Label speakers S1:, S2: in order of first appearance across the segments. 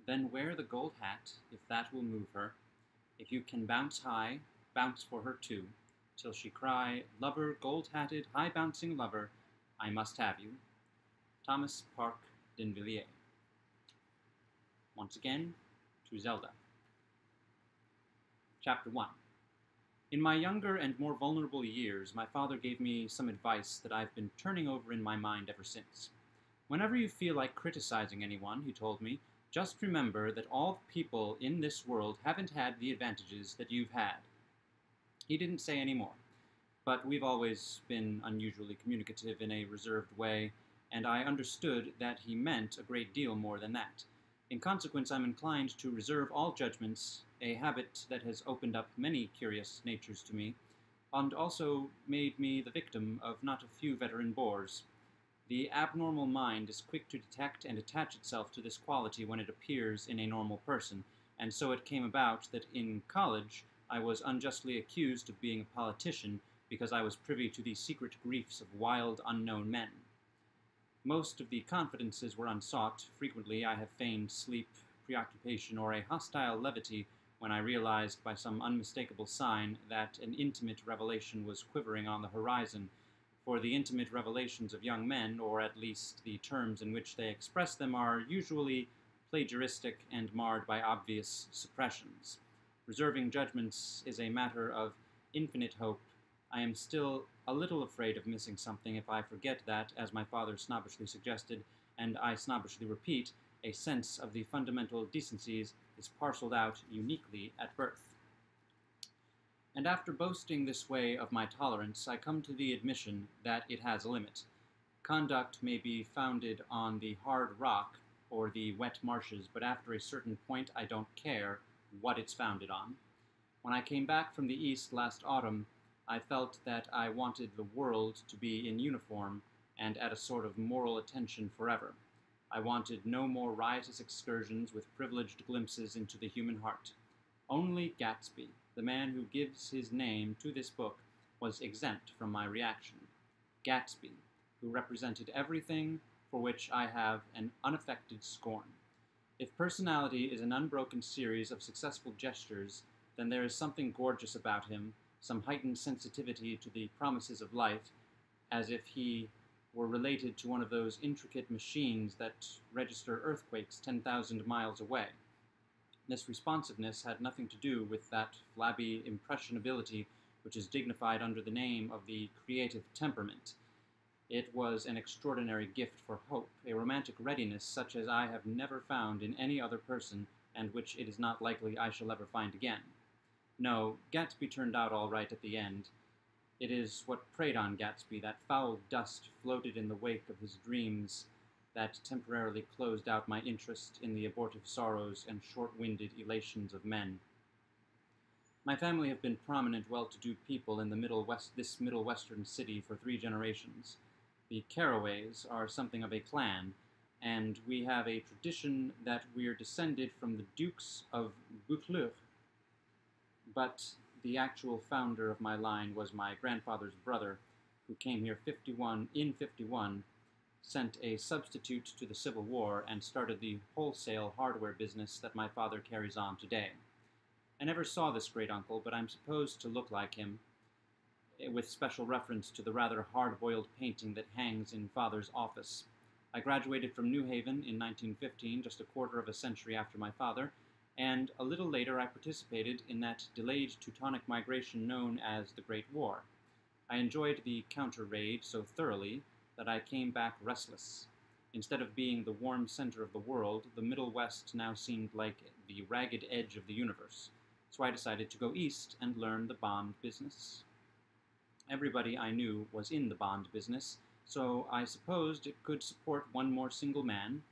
S1: Then wear the gold hat, if that will move her. If you can bounce high, bounce for her too, till she cry, Lover, gold-hatted, high-bouncing lover, I must have you. Thomas Park D'Invilliers. Once again, to Zelda. Chapter 1. In my younger and more vulnerable years, my father gave me some advice that I've been turning over in my mind ever since. Whenever you feel like criticizing anyone, he told me, just remember that all people in this world haven't had the advantages that you've had. He didn't say any more, but we've always been unusually communicative in a reserved way, and I understood that he meant a great deal more than that. In consequence, I'm inclined to reserve all judgments, a habit that has opened up many curious natures to me, and also made me the victim of not a few veteran bores. The abnormal mind is quick to detect and attach itself to this quality when it appears in a normal person, and so it came about that in college I was unjustly accused of being a politician because I was privy to the secret griefs of wild, unknown men. Most of the confidences were unsought. Frequently I have feigned sleep, preoccupation, or a hostile levity when I realized by some unmistakable sign that an intimate revelation was quivering on the horizon, for the intimate revelations of young men, or at least the terms in which they express them, are usually plagiaristic and marred by obvious suppressions. Reserving judgments is a matter of infinite hope. I am still a little afraid of missing something if I forget that, as my father snobbishly suggested, and I snobbishly repeat, a sense of the fundamental decencies is parceled out uniquely at birth. And after boasting this way of my tolerance, I come to the admission that it has a limit. Conduct may be founded on the hard rock or the wet marshes, but after a certain point I don't care what it's founded on. When I came back from the East last autumn, I felt that I wanted the world to be in uniform and at a sort of moral attention forever. I wanted no more riotous excursions with privileged glimpses into the human heart. Only Gatsby, the man who gives his name to this book, was exempt from my reaction. Gatsby, who represented everything for which I have an unaffected scorn. If personality is an unbroken series of successful gestures, then there is something gorgeous about him, some heightened sensitivity to the promises of life, as if he were related to one of those intricate machines that register earthquakes 10,000 miles away. This responsiveness had nothing to do with that flabby impressionability which is dignified under the name of the creative temperament. It was an extraordinary gift for hope, a romantic readiness such as I have never found in any other person, and which it is not likely I shall ever find again. No, Gatsby turned out all right at the end. It is what preyed on Gatsby, that foul dust floated in the wake of his dreams, that temporarily closed out my interest in the abortive sorrows and short-winded elations of men. My family have been prominent, well-to-do people in this Middle Western city for 3 generations. The Carraways are something of a clan, and we have a tradition that we're descended from the Dukes of Buccleuch. But the actual founder of my line was my grandfather's brother, who came here in 51, sent a substitute to the Civil War, and started the wholesale hardware business that my father carries on today. I never saw this great-uncle, but I'm supposed to look like him, with special reference to the rather hard-boiled painting that hangs in Father's office. I graduated from New Haven in 1915, just a quarter of a century after my father, and a little later I participated in that delayed Teutonic migration known as the Great War. I enjoyed the counter-raid so thoroughly that I came back restless. Instead of being the warm center of the world, the Middle West now seemed like the ragged edge of the universe, so I decided to go east and learn the bond business. Everybody I knew was in the bond business, so I supposed it could support one more single man.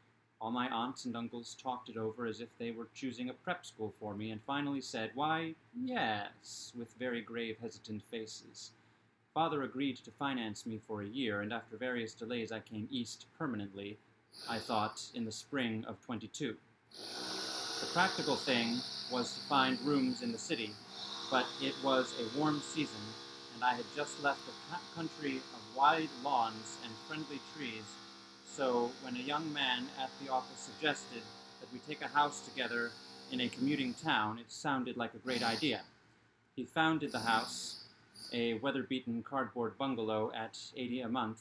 S1: All my aunts and uncles talked it over as if they were choosing a prep school for me, and finally said, "Why, yes," with very grave, hesitant faces. Father agreed to finance me for a year, and after various delays I came east permanently, I thought, in the spring of 22. The practical thing was to find rooms in the city, but it was a warm season, and I had just left a country of wide lawns and friendly trees, so when a young man at the office suggested that we take a house together in a commuting town, it sounded like a great idea. He founded the house, a weather-beaten cardboard bungalow at $80 a month,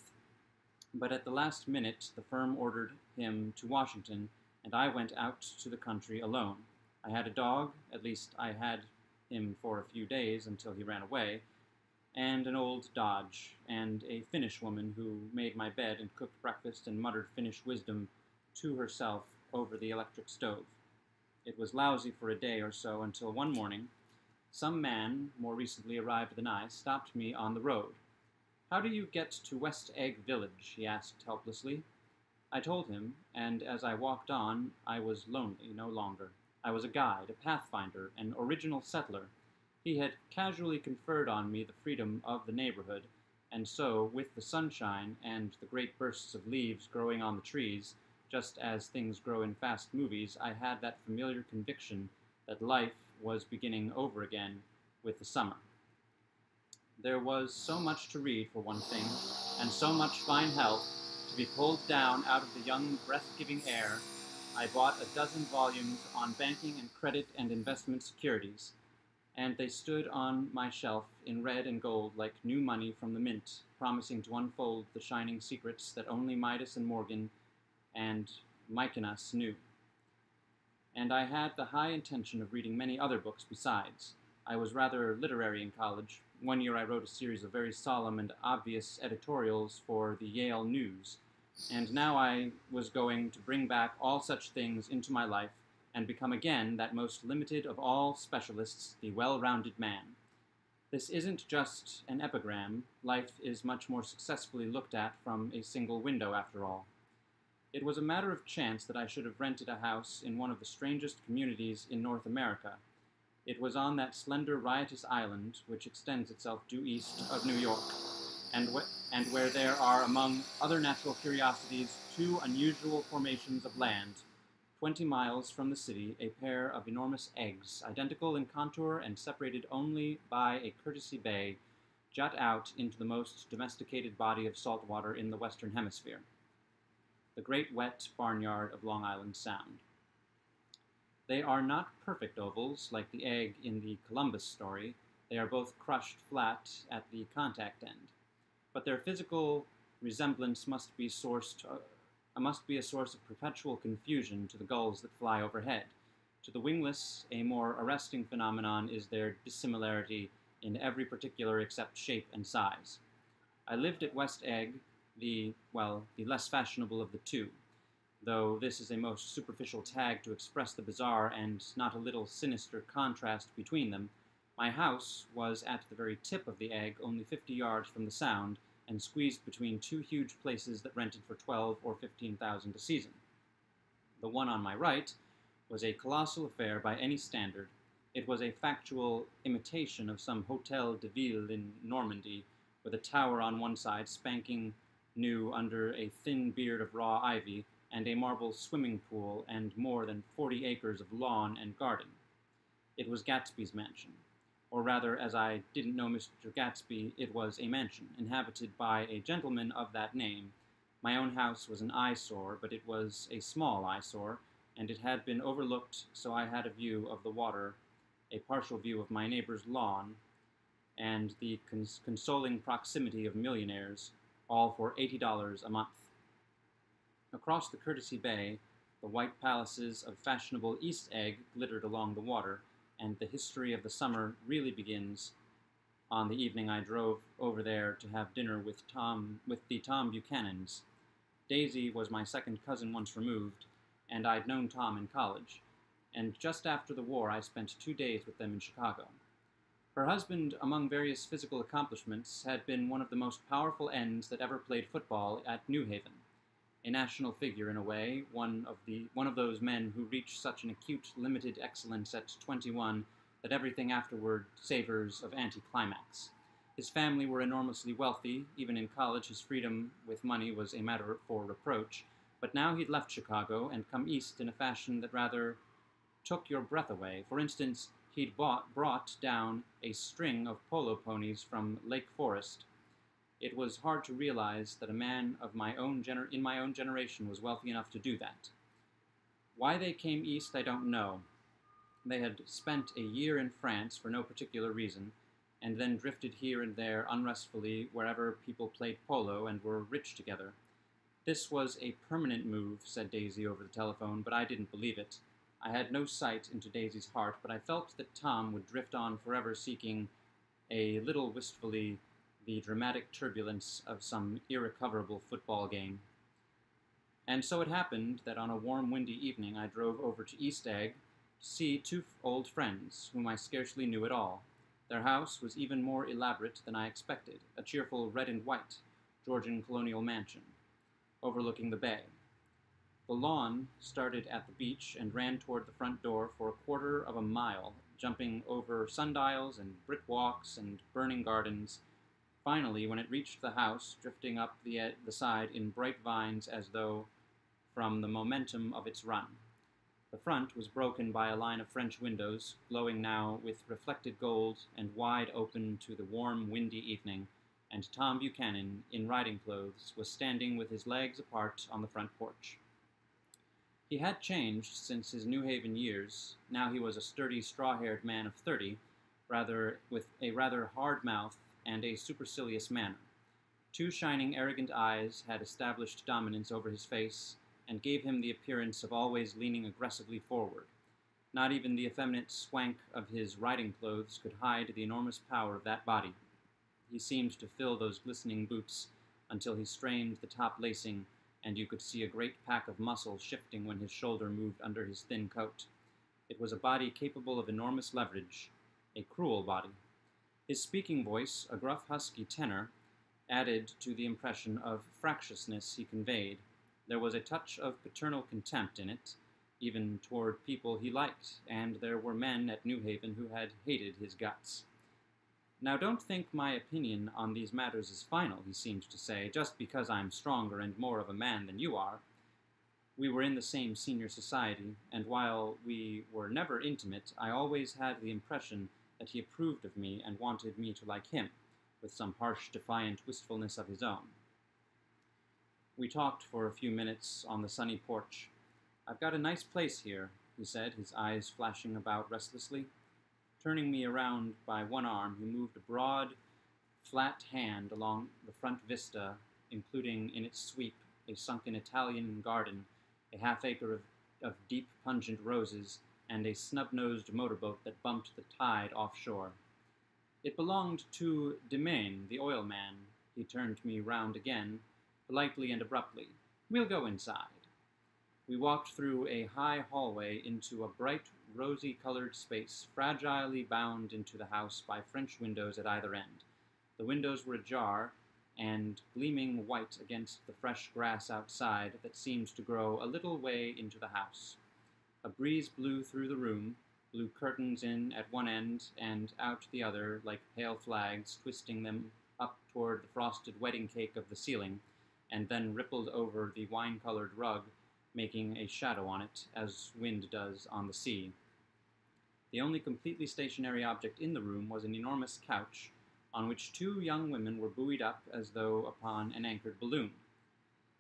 S1: but at the last minute the firm ordered him to Washington, and I went out to the country alone. I had a dog, at least I had him for a few days until he ran away, and an old Dodge, and a Finnish woman who made my bed and cooked breakfast and muttered Finnish wisdom to herself over the electric stove. It was lousy for a day or so until one morning, some man, more recently arrived than I, stopped me on the road. "How do you get to West Egg Village?" he asked helplessly. I told him, and as I walked on, I was lonely no longer. I was a guide, a pathfinder, an original settler. He had casually conferred on me the freedom of the neighborhood, and so, with the sunshine and the great bursts of leaves growing on the trees, just as things grow in fast movies, I had that familiar conviction that life was beginning over again with the summer. There was so much to read, for one thing, and so much fine health to be pulled down out of the young, breath-giving air. I bought a dozen volumes on banking and credit and investment securities, and they stood on my shelf in red and gold like new money from the mint, promising to unfold the shining secrets that only Midas and Morgan and Mykonos knew. And I had the high intention of reading many other books besides. I was rather literary in college. One year I wrote a series of very solemn and obvious editorials for the Yale News, and now I was going to bring back all such things into my life and become again that most limited of all specialists, the well-rounded man. This isn't just an epigram. Life is much more successfully looked at from a single window, after all. It was a matter of chance that I should have rented a house in one of the strangest communities in North America. It was on that slender, riotous island which extends itself due east of New York, and where there are, among other natural curiosities, two unusual formations of land. 20 miles from the city, a pair of enormous eggs, identical in contour and separated only by a courtesy bay, jut out into the most domesticated body of salt water in the Western Hemisphere, the great wet barnyard of Long Island Sound. They are not perfect ovals, like the egg in the Columbus story. They are both crushed flat at the contact end. But their physical resemblance must be a source of perpetual confusion to the gulls that fly overhead. To the wingless, a more arresting phenomenon is their dissimilarity in every particular except shape and size. I lived at West Egg, the less fashionable of the two, though this is a most superficial tag to express the bizarre and not a little sinister contrast between them. My house was at the very tip of the egg, only 50 yards from the Sound, and squeezed between two huge places that rented for $12,000 or $15,000 a season. The one on my right was a colossal affair by any standard. It was a factual imitation of some Hotel de Ville in Normandy, with a tower on one side spanking new under a thin beard of raw ivy, and a marble swimming pool, and more than 40 acres of lawn and garden. It was Gatsby's mansion. Or rather, as I didn't know Mr. Gatsby, it was a mansion, inhabited by a gentleman of that name. My own house was an eyesore, but it was a small eyesore, and it had been overlooked, so I had a view of the water, a partial view of my neighbor's lawn, and the consoling proximity of millionaires, all for $80 a month. Across the Courtesy Bay, the white palaces of fashionable East Egg glittered along the water, and the history of the summer really begins on the evening I drove over there to have dinner with the Tom Buchanans. Daisy was my second cousin once removed, and I'd known Tom in college, and just after the war I spent 2 days with them in Chicago. Her husband, among various physical accomplishments, had been one of the most powerful ends that ever played football at New Haven. A national figure in a way, one of those men who reach such an acute, limited excellence at 21 that everything afterward savors of anticlimax. His family were enormously wealthy. Even in college, his freedom with money was a matter for reproach. But now he'd left Chicago and come east in a fashion that rather took your breath away. For instance, he'd brought down a string of polo ponies from Lake Forest. It was hard to realize that a man in my own generation was wealthy enough to do that. Why they came east, I don't know. They had spent a year in France for no particular reason, and then drifted here and there unrestfully wherever people played polo and were rich together. This was a permanent move, said Daisy over the telephone, but I didn't believe it. I had no sight into Daisy's heart, but I felt that Tom would drift on forever seeking, a little wistfully, the dramatic turbulence of some irrecoverable football game. And so it happened that on a warm, windy evening I drove over to East Egg to see two old friends, whom I scarcely knew at all. Their house was even more elaborate than I expected, a cheerful red and white Georgian colonial mansion, overlooking the bay. The lawn started at the beach and ran toward the front door for a quarter of a mile, jumping over sundials and brick walks and burning gardens. Finally, when it reached the house, drifting up the side in bright vines as though from the momentum of its run. The front was broken by a line of French windows, glowing now with reflected gold and wide open to the warm, windy evening, and Tom Buchanan, in riding clothes, was standing with his legs apart on the front porch. He had changed since his New Haven years. Now he was a sturdy, straw-haired man of 30, with a rather hard mouth and a supercilious manner. Two shining, arrogant eyes had established dominance over his face, and gave him the appearance of always leaning aggressively forward. Not even the effeminate swank of his riding clothes could hide the enormous power of that body. He seemed to fill those glistening boots until he strained the top lacing, and you could see a great pack of muscle shifting when his shoulder moved under his thin coat. It was a body capable of enormous leverage, a cruel body. His speaking voice, a gruff, husky tenor, added to the impression of fractiousness he conveyed. There was a touch of paternal contempt in it, even toward people he liked, and there were men at New Haven who had hated his guts. Now don't think my opinion on these matters is final, he seemed to say, just because I'm stronger and more of a man than you are. We were in the same senior society, and while we were never intimate, I always had the impression that he approved of me and wanted me to like him, with some harsh, defiant wistfulness of his own. We talked for a few minutes on the sunny porch. I've got a nice place here, he said, his eyes flashing about restlessly. Turning me around by one arm, he moved a broad, flat hand along the front vista, including in its sweep a sunken Italian garden, a half-acre of deep, pungent roses, and a snub-nosed motorboat that bumped the tide offshore. It belonged to Demain, the oil man. He turned me round again, politely and abruptly. We'll go inside. We walked through a high hallway into a bright, rosy-colored space, fragilely bound into the house by French windows at either end. The windows were ajar, and gleaming white against the fresh grass outside that seemed to grow a little way into the house. A breeze blew through the room, blew curtains in at one end and out the other like pale flags, twisting them up toward the frosted wedding cake of the ceiling, and then rippled over the wine-colored rug, making a shadow on it, as wind does on the sea. The only completely stationary object in the room was an enormous couch, on which two young women were buoyed up as though upon an anchored balloon.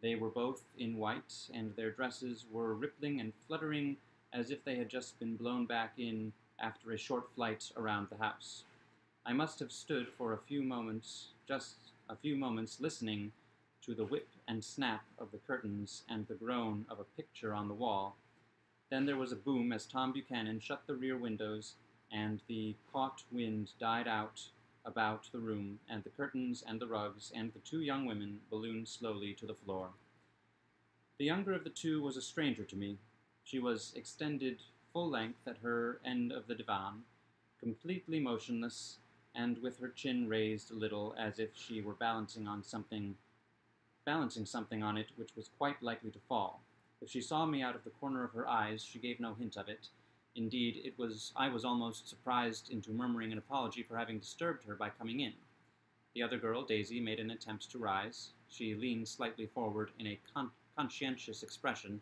S1: They were both in white, and their dresses were rippling and fluttering as if they had just been blown back in after a short flight around the house. I must have stood for a few moments, just a few moments, listening to the whip and snap of the curtains and the groan of a picture on the wall. Then there was a boom as Tom Buchanan shut the rear windows, and the caught wind died out about the room, and the curtains and the rugs and the two young women ballooned slowly to the floor. The younger of the two was a stranger to me. She was extended full length at her end of the divan, completely motionless, and with her chin raised a little as if she were balancing something on it which was quite likely to fall. If she saw me out of the corner of her eyes, she gave no hint of it. Indeed, I was almost surprised into murmuring an apology for having disturbed her by coming in. The other girl, Daisy, made an attempt to rise. She leaned slightly forward in a conscientious expression.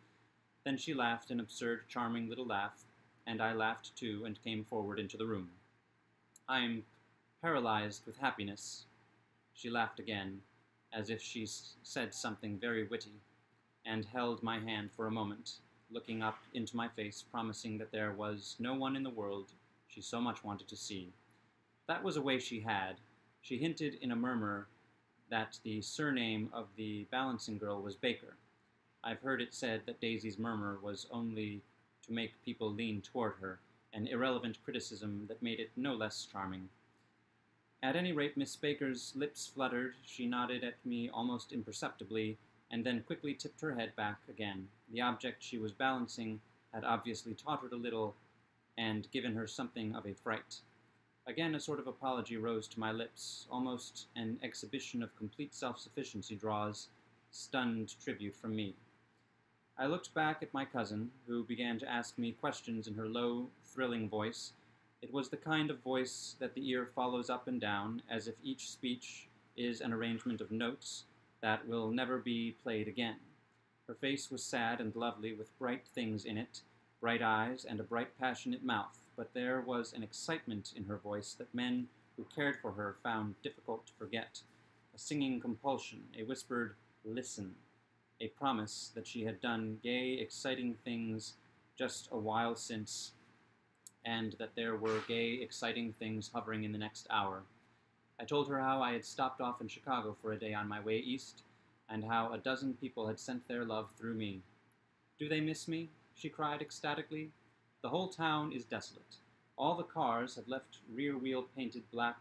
S1: Then she laughed an absurd, charming little laugh, and I laughed too and came forward into the room. I'm paralyzed with happiness. She laughed again, as if she said something very witty, and held my hand for a moment. looking up into my face, promising that there was no one in the world she so much wanted to see. That was a way she had. She hinted in a murmur that the surname of the balancing girl was Baker. I've heard it said that Daisy's murmur was only to make people lean toward her, an irrelevant criticism that made it no less charming. At any rate, Miss Baker's lips fluttered, she nodded at me almost imperceptibly, and then quickly tipped her head back again. The object she was balancing had obviously tottered a little and given her something of a fright. Again, a sort of apology rose to my lips, almost an exhibition of complete self-sufficiency draws stunned tribute from me. I looked back at my cousin, who began to ask me questions in her low, thrilling voice. It was the kind of voice that the ear follows up and down, as if each speech is an arrangement of notes that will never be played again. Her face was sad and lovely, with bright things in it, bright eyes, and a bright, passionate mouth, but there was an excitement in her voice that men who cared for her found difficult to forget, a singing compulsion, a whispered listen, a promise that she had done gay, exciting things just a while since, and that there were gay, exciting things hovering in the next hour. I told her how I had stopped off in Chicago for a day on my way east, and how a dozen people had sent their love through me. "Do they miss me?" she cried ecstatically. "The whole town is desolate. All the cars have left rear wheel painted black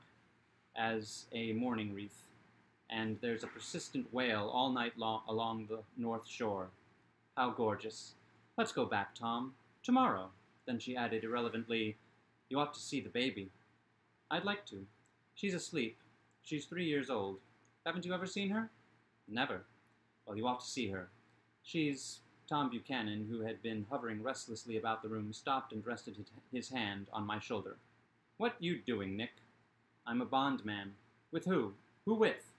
S1: as a mourning wreath, and there's a persistent wail all night long along the North Shore. How gorgeous. Let's go back, Tom. Tomorrow." Then she added irrelevantly, "You ought to see the baby." "I'd like to. She's asleep. She's 3 years old. Haven't you ever seen her?" "Never." "Well, you ought to see her. She's—" Tom Buchanan, who had been hovering restlessly about the room, stopped and rested his hand on my shoulder. "What you doing, Nick?" "I'm a bondman." "With who? Who with?"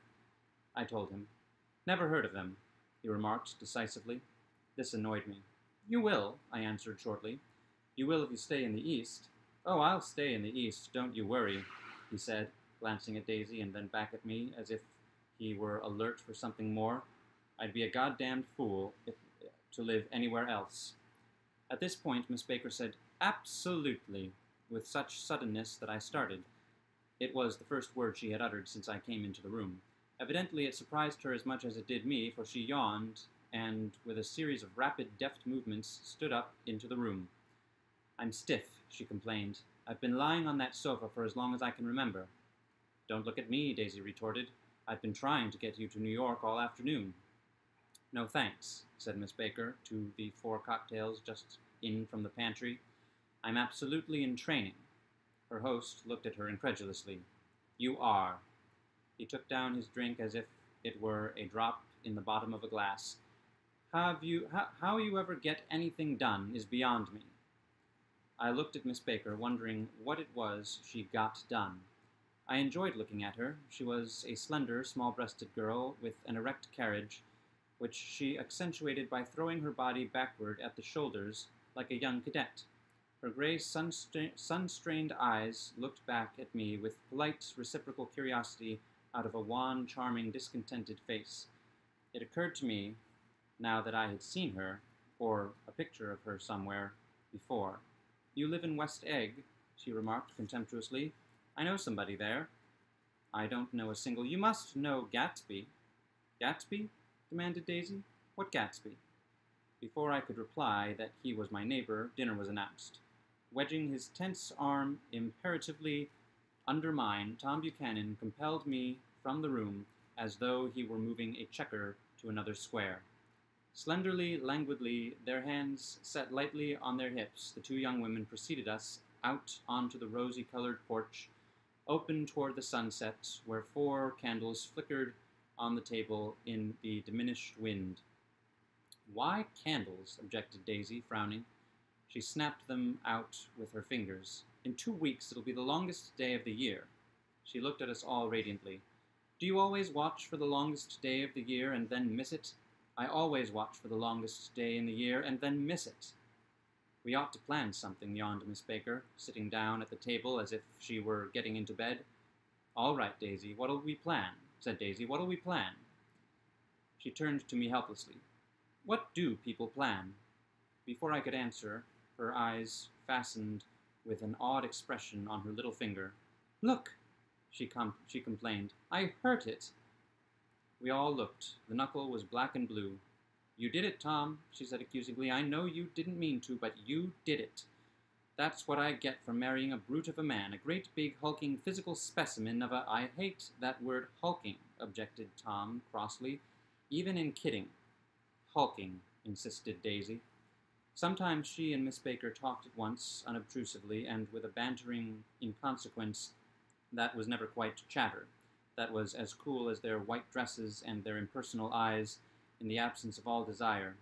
S1: I told him. "Never heard of them," he remarked decisively. This annoyed me. "You will," I answered shortly. "You will if you stay in the East." "Oh, I'll stay in the East, don't you worry," he said, glancing at Daisy and then back at me as if he were alert for something more. "I'd be a goddamned fool to live anywhere else." At this point, Miss Baker said, "Absolutely," with such suddenness that I started. It was the first word she had uttered since I came into the room. Evidently it surprised her as much as it did me, for she yawned, and with a series of rapid, deft movements, stood up into the room. "I'm stiff," she complained. "I've been lying on that sofa for as long as I can remember." "Don't look at me," Daisy retorted. "I've been trying to get you to New York all afternoon." "No thanks," said Miss Baker to the 4 cocktails just in from the pantry. "I'm absolutely in training." Her host looked at her incredulously. "You are." He took down his drink as if it were a drop in the bottom of a glass. How you ever get anything done is beyond me." I looked at Miss Baker, wondering what it was she got done. I enjoyed looking at her. She was a slender, small-breasted girl with an erect carriage, which she accentuated by throwing her body backward at the shoulders like a young cadet. Her gray, sun-strained eyes looked back at me with polite, reciprocal curiosity out of a wan, charming, discontented face. It occurred to me, now that I had seen her, or a picture of her somewhere, before. "You live in West Egg," she remarked contemptuously. "I know somebody there." "I don't know a single—" "You must know Gatsby." "Gatsby?" demanded Daisy. "What Gatsby?" Before I could reply that he was my neighbor, dinner was announced. Wedging his tense arm imperatively under mine, Tom Buchanan compelled me from the room as though he were moving a checker to another square. Slenderly, languidly, their hands set lightly on their hips, the 2 young women preceded us out onto the rosy-colored porch, open toward the sunset, where 4 candles flickered on the table in the diminished wind. "Why candles?" objected Daisy, frowning. She snapped them out with her fingers. "In 2 weeks it'll be the longest day of the year." She looked at us all radiantly. "Do you always watch for the longest day of the year and then miss it?" "I always watch for the longest day in the year and then miss it." "We ought to plan something," yawned Miss Baker, sitting down at the table as if she were getting into bed. "All right, Daisy, what'll we plan?" said Daisy. "What'll we plan?" She turned to me helplessly. "What do people plan?" Before I could answer, her eyes fastened with an odd expression on her little finger. "Look," she complained. "I hurt it." We all looked. The knuckle was black and blue. "You did it, Tom," she said accusingly. "I know you didn't mean to, but you did it. That's what I get for marrying a brute of a man, a great big hulking physical specimen of a—" "I hate that word hulking," objected Tom crossly. "Even in kidding." "Hulking," insisted Daisy. Sometimes she and Miss Baker talked at once, unobtrusively, and with a bantering inconsequence that was never quite chatter, that was as cool as their white dresses and their impersonal eyes in the absence of all desire.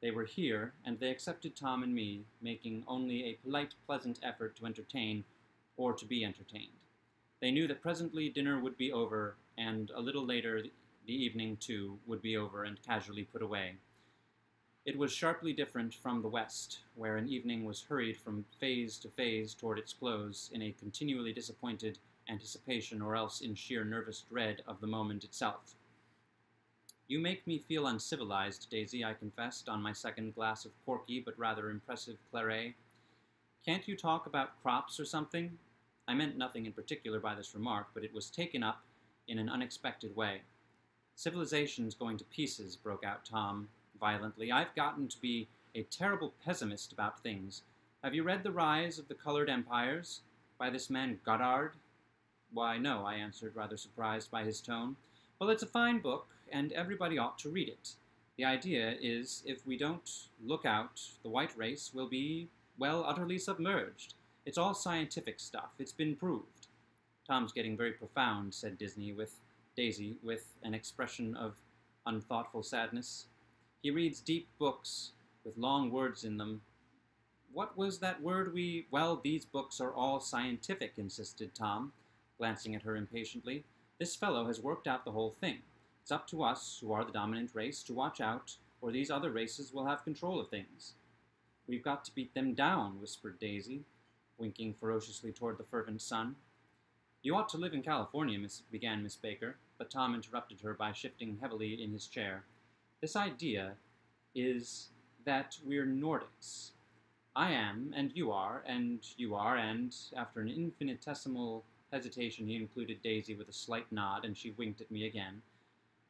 S1: They were here, and they accepted Tom and me, making only a polite, pleasant effort to entertain or to be entertained. They knew that presently dinner would be over, and a little later the evening, too, would be over and casually put away. It was sharply different from the West, where an evening was hurried from phase to phase toward its close in a continually disappointed anticipation or else in sheer nervous dread of the moment itself. "You make me feel uncivilized, Daisy," I confessed, on my second glass of porky but rather impressive claret. "Can't you talk about crops or something?" I meant nothing in particular by this remark, but it was taken up in an unexpected way. "Civilization's going to pieces," broke out Tom violently. "I've gotten to be a terrible pessimist about things. Have you read The Rise of the Colored Empires, by this man Goddard?" "Why, no," I answered, rather surprised by his tone. "Well, it's a fine book, and everybody ought to read it. The idea is, if we don't look out, the white race will be, well, utterly submerged. It's all scientific stuff. It's been proved." "Tom's getting very profound," said Daisy, with an expression of unthoughtful sadness. "He reads deep books, with long words in them." "What was that word Well, these books are all scientific," insisted Tom, glancing at her impatiently. "This fellow has worked out the whole thing. It's up to us, who are the dominant race, to watch out, or these other races will have control of things." "We've got to beat them down," whispered Daisy, winking ferociously toward the fervent sun. "You ought to live in California," began Miss Baker, but Tom interrupted her by shifting heavily in his chair. "This idea is that we're Nordics. I am, and you are, and you are, and," after an infinitesimal hesitation he included Daisy with a slight nod, and she winked at me again,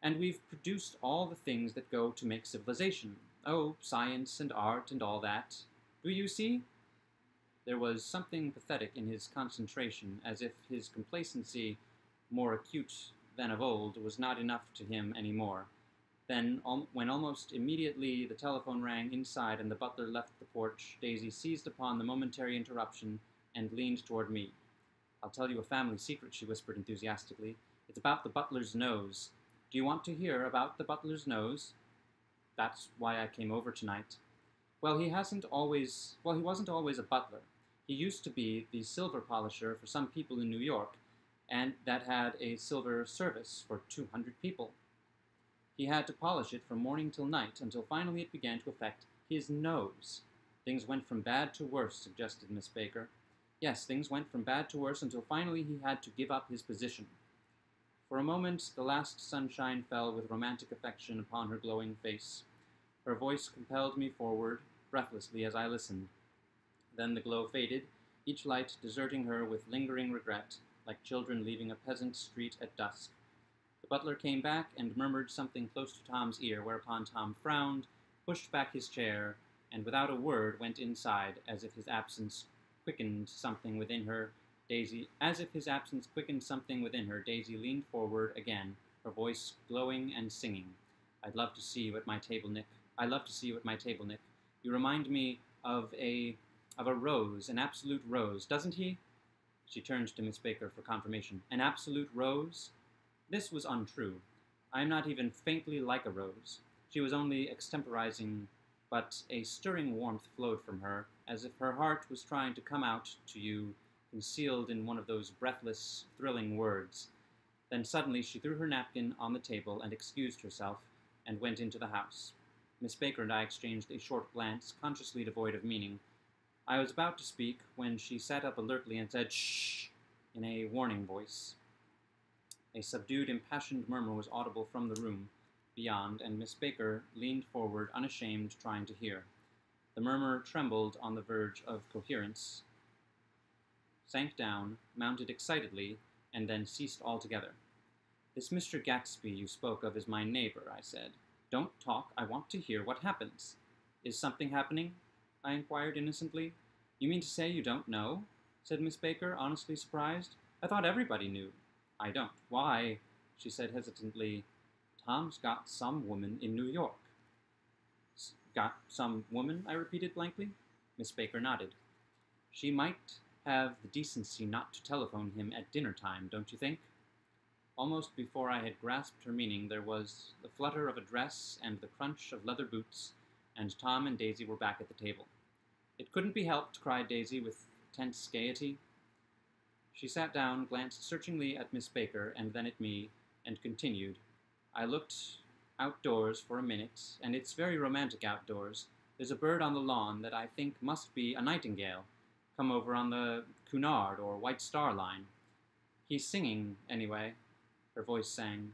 S1: "and we've produced all the things that go to make civilization. Oh, science and art and all that. Do you see?" There was something pathetic in his concentration, as if his complacency, more acute than of old, was not enough to him any more. Then, when almost immediately the telephone rang inside and the butler left the porch, Daisy seized upon the momentary interruption and leaned toward me. "I'll tell you a family secret," she whispered enthusiastically. "It's about the butler's nose. Do you want to hear about the butler's nose?" "That's why I came over tonight." Well, he wasn't always a butler. He used to be the silver polisher for some people in New York, and that had a silver service for 200 people. He had to polish it from morning till night, until finally it began to affect his nose. "Things went from bad to worse," suggested Miss Baker. "Yes, things went from bad to worse until finally he had to give up his position." For a moment the last sunshine fell with romantic affection upon her glowing face. Her voice compelled me forward, breathlessly, as I listened. Then the glow faded, each light deserting her with lingering regret, like children leaving a peasant street at dusk. The butler came back and murmured something close to Tom's ear, whereupon Tom frowned, pushed back his chair, and without a word went inside, as if his absence quickened something within her. Daisy leaned forward again, her voice glowing and singing. I love to see you at my table, Nick. You remind me of a rose, an absolute rose, doesn't he?" She turned to Miss Baker for confirmation. "An absolute rose?" This was untrue. I am not even faintly like a rose. She was only extemporizing, but a stirring warmth flowed from her, as if her heart was trying to come out to you, concealed in one of those breathless, thrilling words. Then suddenly she threw her napkin on the table and excused herself, and went into the house. Miss Baker and I exchanged a short glance, consciously devoid of meaning. I was about to speak when she sat up alertly and said, "Shh!" in a warning voice. A subdued, impassioned murmur was audible from the room beyond, and Miss Baker leaned forward, unashamed, trying to hear. The murmur trembled on the verge of coherence, sank down, mounted excitedly, and then ceased altogether. "This Mr. Gatsby you spoke of is my neighbor," I said. "Don't talk, I want to hear what happens." "Is something happening?" I inquired innocently. "You mean to say you don't know?" said Miss Baker, honestly surprised. "I thought everybody knew." "I don't." "Why," she said hesitantly, "Tom's got some woman in New York." "Got some woman?" I repeated blankly. Miss Baker nodded. "She might have the decency not to telephone him at dinner time, don't you think?" Almost before I had grasped her meaning, there was the flutter of a dress and the crunch of leather boots, and Tom and Daisy were back at the table. "It couldn't be helped," cried Daisy with tense gaiety. She sat down, glanced searchingly at Miss Baker and then at me, and continued, "I looked outdoors for a minute, and it's very romantic outdoors. There's a bird on the lawn that I think must be a nightingale, come over on the Cunard or White Star Line. He's singing, anyway." Her voice sang.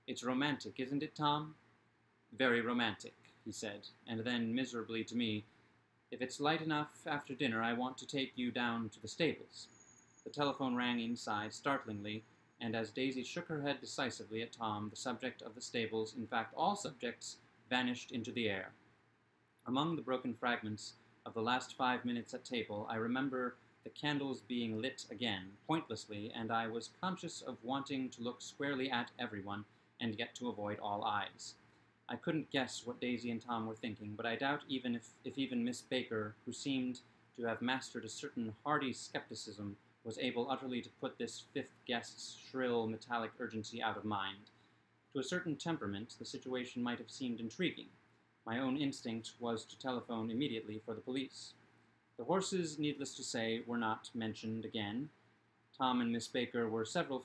S1: "It's romantic, isn't it, Tom?" "Very romantic," he said, and then miserably to me, "If it's light enough after dinner, I want to take you down to the stables." The telephone rang inside, startlingly, and as Daisy shook her head decisively at Tom, the subject of the stables, in fact all subjects, vanished into the air. Among the broken fragments of the last 5 minutes at table, I remember the candles being lit again, pointlessly, and I was conscious of wanting to look squarely at everyone, and yet to avoid all eyes. I couldn't guess what Daisy and Tom were thinking, but I doubt even if even Miss Baker, who seemed to have mastered a certain hardy skepticism, was able utterly to put this fifth guest's shrill, metallic urgency out of mind. To a certain temperament, the situation might have seemed intriguing. My own instinct was to telephone immediately for the police. The horses, needless to say, were not mentioned again. Tom and Miss Baker were with several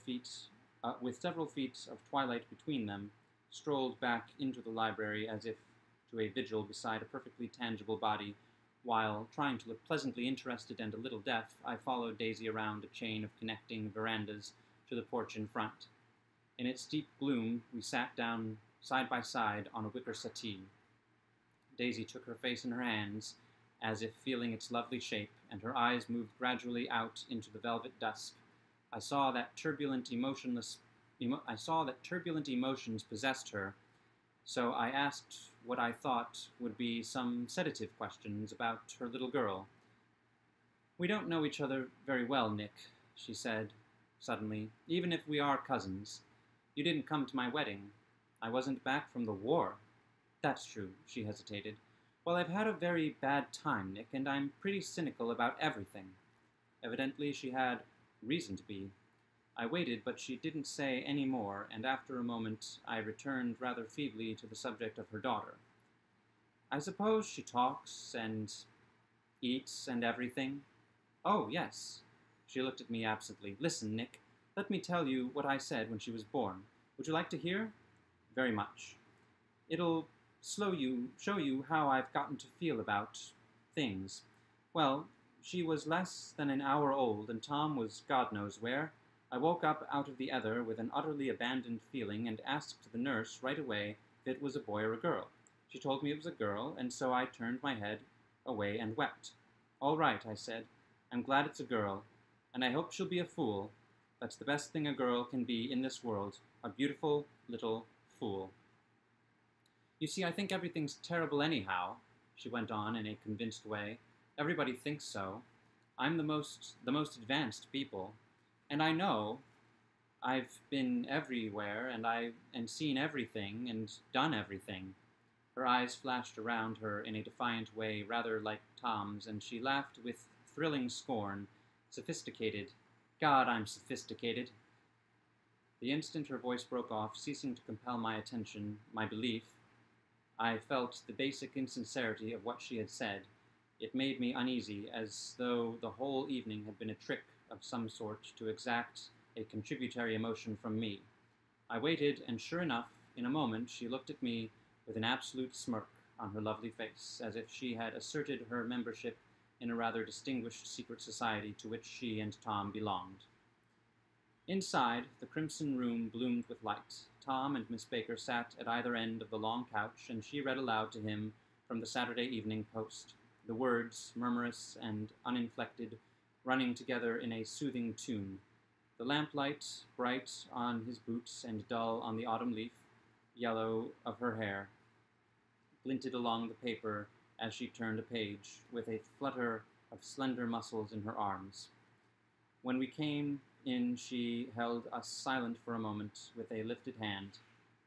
S1: feet of twilight between them, strolled back into the library as if to a vigil beside a perfectly tangible body. While trying to look pleasantly interested and a little deaf, I followed Daisy around a chain of connecting verandas to the porch in front. In its deep gloom, we sat down side by side on a wicker settee. Daisy took her face in her hands, as if feeling its lovely shape, and her eyes moved gradually out into the velvet dusk. I saw that turbulent emotions possessed her, so I asked what I thought would be some sedative questions about her little girl. "We don't know each other very well, Nick," she said suddenly, "even if we are cousins. You didn't come to my wedding. I wasn't back from the war." "That's true," she hesitated. "Well, I've had a very bad time, Nick, and I'm pretty cynical about everything." Evidently she had reason to be. I waited, but she didn't say any more, and after a moment I returned rather feebly to the subject of her daughter. "I suppose she talks and eats and everything?" "Oh, yes." She looked at me absently. "Listen, Nick, let me tell you what I said when she was born. Would you like to hear?" "Very much. It'll show you how I've gotten to feel about things. Well, she was less than an hour old, and Tom was God knows where. I woke up out of the ether with an utterly abandoned feeling and asked the nurse right away if it was a boy or a girl. She told me it was a girl, and so I turned my head away and wept. 'All right,' I said. 'I'm glad it's a girl, and I hope she'll be a fool. That's the best thing a girl can be in this world, a beautiful little fool.' You see, I think everything's terrible anyhow," she went on in a convinced way. "Everybody thinks so. I'm the most advanced people. And I know I've been everywhere, and seen everything, and done everything." Her eyes flashed around her in a defiant way, rather like Tom's, and she laughed with thrilling scorn. "Sophisticated. God, I'm sophisticated." The instant her voice broke off, ceasing to compel my attention, my belief, I felt the basic insincerity of what she had said. It made me uneasy, as though the whole evening had been a trick of some sort to exact a contributory emotion from me. I waited, and sure enough, in a moment she looked at me with an absolute smirk on her lovely face, as if she had asserted her membership in a rather distinguished secret society to which she and Tom belonged. Inside, the crimson room bloomed with light. Tom and Miss Baker sat at either end of the long couch, and she read aloud to him from the Saturday Evening Post. the words, murmurous and uninflected, running together in a soothing tune. The lamplight, bright on his boots and dull on the autumn leaf, yellow of her hair, glinted along the paper as she turned a page, with a flutter of slender muscles in her arms. When we came in, she held us silent for a moment with a lifted hand.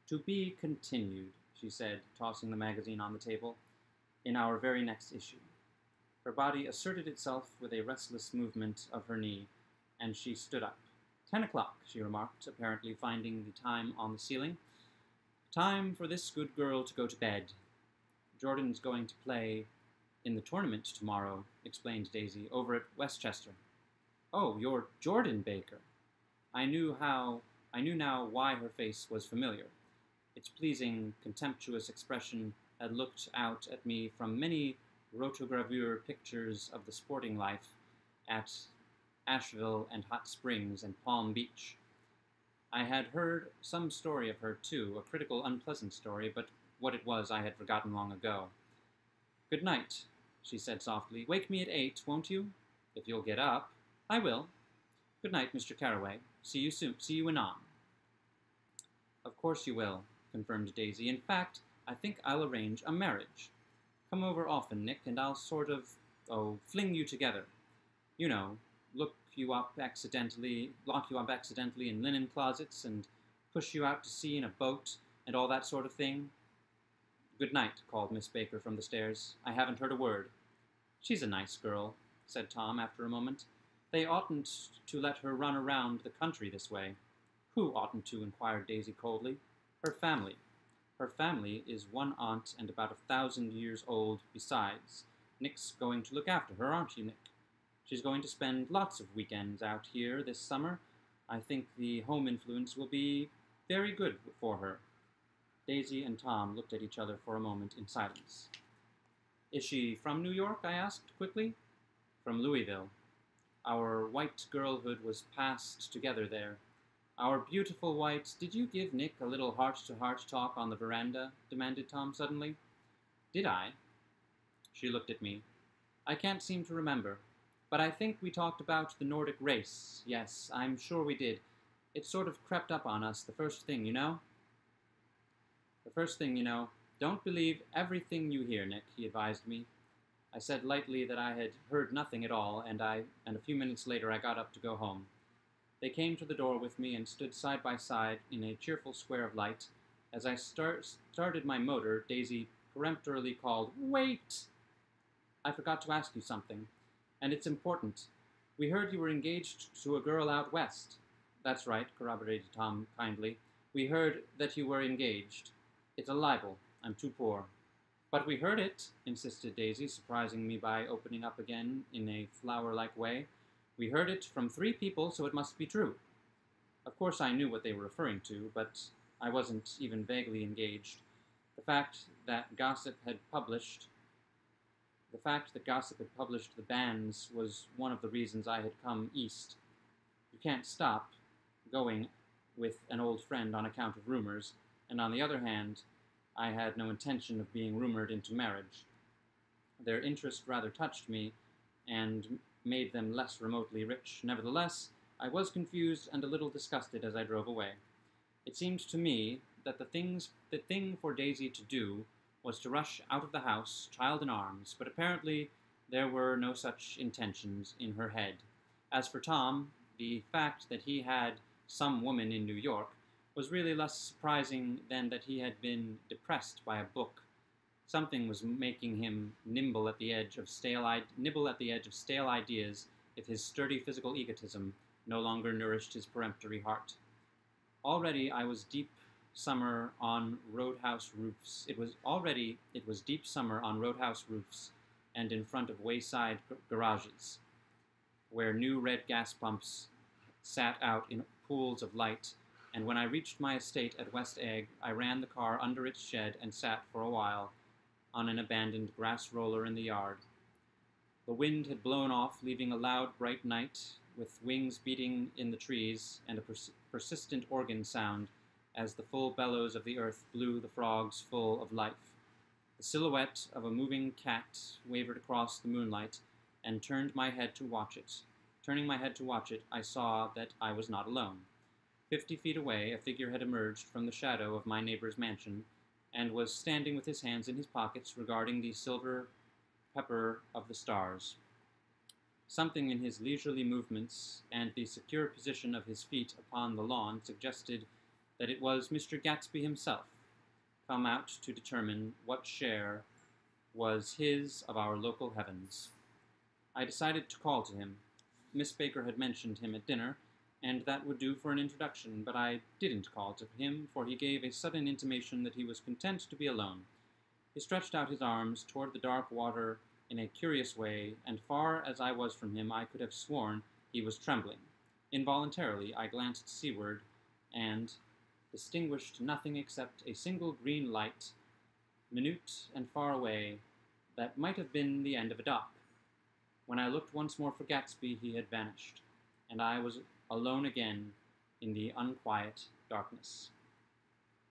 S1: "To be continued," she said, tossing the magazine on the table, "in our very next issue." Her body asserted itself with a restless movement of her knee, and she stood up. 10 o'clock, she remarked, apparently finding the time on the ceiling. "Time for this good girl to go to bed. Jordan's going to play in the tournament tomorrow," explained Daisy, "over at Westchester." "Oh, you're Jordan Baker." I knew now why her face was familiar. Its pleasing, contemptuous expression had looked out at me from many rotogravure pictures of the sporting life at Asheville and Hot Springs and Palm Beach. I had heard some story of her, too, a critical, unpleasant story, but what it was I had forgotten long ago. "Good night," she said softly. "Wake me at 8, won't you? If you'll get up." "I will. Good night, Mr. Carraway. See you soon. See you anon." "Of course you will," confirmed Daisy. "In fact, I think I'll arrange a marriage. Come over often, Nick, and I'll sort of, fling you together. You know, lock you up accidentally in linen closets, and push you out to sea in a boat, and all that sort of thing." "Good night," called Miss Baker from the stairs. "I haven't heard a word." "She's a nice girl," said Tom after a moment. "They oughtn't to let her run around the country this way." "Who oughtn't to?" inquired Daisy coldly. "Her family. Her family is one aunt and about 1,000 years old besides. Nick's going to look after her, aren't you, Nick? She's going to spend lots of weekends out here this summer. I think the home influence will be very good for her." Daisy and Tom looked at each other for a moment in silence. "Is she from New York?" I asked quickly. "From Louisville. Our white girlhood was passed together there. Our beautiful white—" "Did you give Nick a little heart-to-heart talk on the veranda?" demanded Tom suddenly. "Did I?" She looked at me. "I can't seem to remember. But I think we talked about the Nordic race. Yes, I'm sure we did. It sort of crept up on us the first thing, you know." "The first thing, you know. Don't believe everything you hear, Nick," he advised me. I said lightly that I had heard nothing at all, and a few minutes later I got up to go home. They came to the door with me and stood side by side in a cheerful square of light. As I started my motor, Daisy peremptorily called, "Wait! I forgot to ask you something, and it's important. We heard you were engaged to a girl out west." "That's right," corroborated Tom kindly. "We heard that you were engaged. It's a libel. I'm too poor." "But we heard it," insisted Daisy, surprising me by opening up again in a flower-like way. "We heard it from 3 people, so it must be true." Of course I knew what they were referring to, but I wasn't even vaguely engaged. The fact that Gossip had published the bans was one of the reasons I had come east. You can't stop going with an old friend on account of rumors, and on the other hand, I had no intention of being rumored into marriage. Their interest rather touched me, and made them less remotely rich. Nevertheless, I was confused and a little disgusted as I drove away. It seemed to me that the thing for Daisy to do was to rush out of the house, child in arms, but apparently there were no such intentions in her head. As for Tom, the fact that he had some woman in New York was really less surprising than that he had been depressed by a book. Something was making him nibble at the edge of stale ideas if his sturdy physical egotism no longer nourished his peremptory heart. Already it was deep summer on roadhouse roofs. It was deep summer on roadhouse roofs and in front of wayside garages, where new red gas pumps sat out in pools of light, and when I reached my estate at West Egg, I ran the car under its shed and sat for a while on an abandoned grass roller in the yard. The wind had blown off, leaving a loud, bright night, with wings beating in the trees and a persistent organ sound as the full bellows of the earth blew the frogs full of life. The The silhouette of a moving cat wavered across the moonlight, and turned my head to watch it. Turning my head to watch it, I saw that I was not alone. 50 feet away, a figure had emerged from the shadow of my neighbor's mansion, and was standing with his hands in his pockets, regarding the silver pepper of the stars. Something in his leisurely movements and the secure position of his feet upon the lawn suggested that it was Mr. Gatsby himself, come out to determine what share was his of our local heavens. I decided to call to him. Miss Baker had mentioned him at dinner, and that would do for an introduction, but I didn't call to him, for he gave a sudden intimation that he was content to be alone. He stretched out his arms toward the dark water in a curious way, and far as I was from him, I could have sworn he was trembling. Involuntarily, I glanced seaward, and distinguished nothing except a single green light, minute and far away, that might have been the end of a dock. When I looked once more for Gatsby, he had vanished, and I was alone again in the unquiet darkness.